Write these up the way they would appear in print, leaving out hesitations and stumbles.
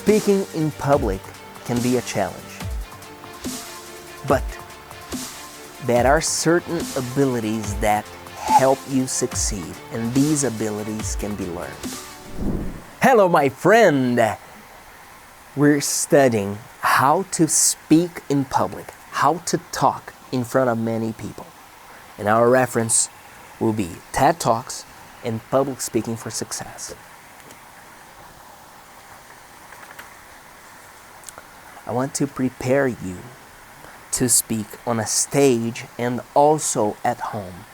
Speaking in public can be a challenge, but there are certain abilities that help you succeed, and these abilities can be learned. Hello, my friend! We're studying how to speak in public, how to talk in front of many people. And our reference will be TED Talks and Public Speaking for Success. I want to prepare you to speak on a stage and also at home,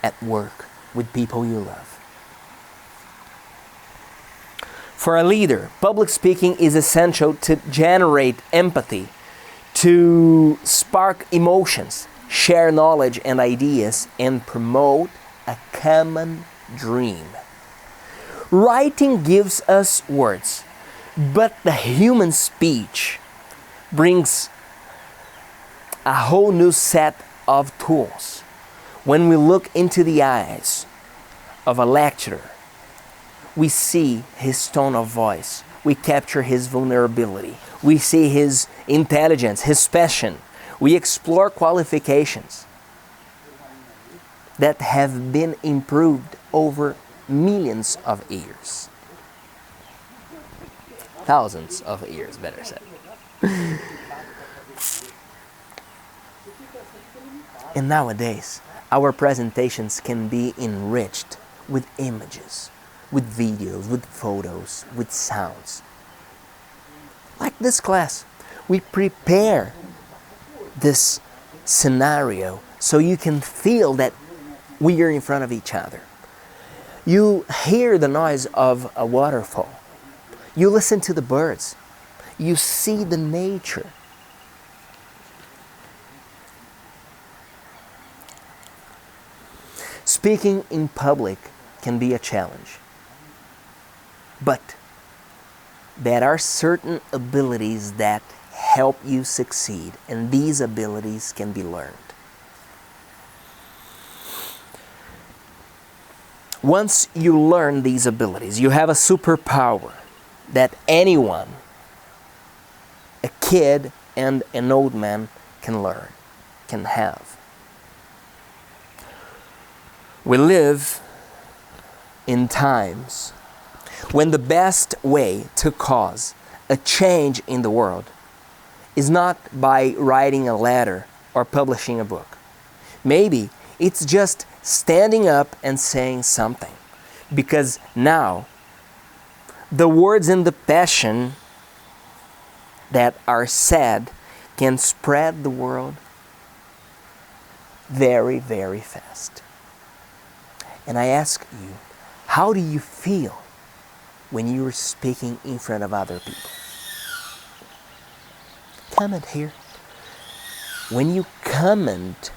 at work, with people you love. For a leader, public speaking is essential to generate empathy, to spark emotions, share knowledge and ideas, and promote a common dream. Writing gives us words, but the human speech brings a whole new set of tools. When we look into the eyes of a lecturer, we see his tone of voice. We capture his vulnerability. We see his intelligence, his passion. We explore qualifications that have been improved over millions of years. Thousands of years, better said. And nowadays, our presentations can be enriched with images, with videos, with photos, with sounds. Like this class, we prepare this scenario so you can feel that we are in front of each other. You hear the noise of a waterfall. You listen to the birds. You see the nature. Speaking in public can be a challenge, but there are certain abilities that help you succeed, and these abilities can be learned. Once you learn these abilities, you have a superpower that anyone, a kid and an old man, can learn, can have. We live in times when the best way to cause a change in the world is not by writing a letter or publishing a book. Maybe it's just standing up and saying something, because now the words and the passion that are said can spread the world very, very fast. And I ask you, how do you feel when you're speaking in front of other people? Comment here. When you comment,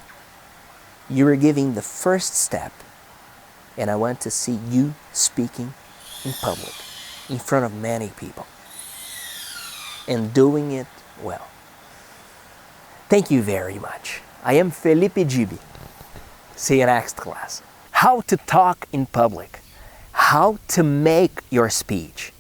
you are giving the first step, and I want to see you speaking in public, in front of many people, and doing it well. Thank you very much. I am Felipe Gibi. See you next class. How to talk in public, how to make your speech,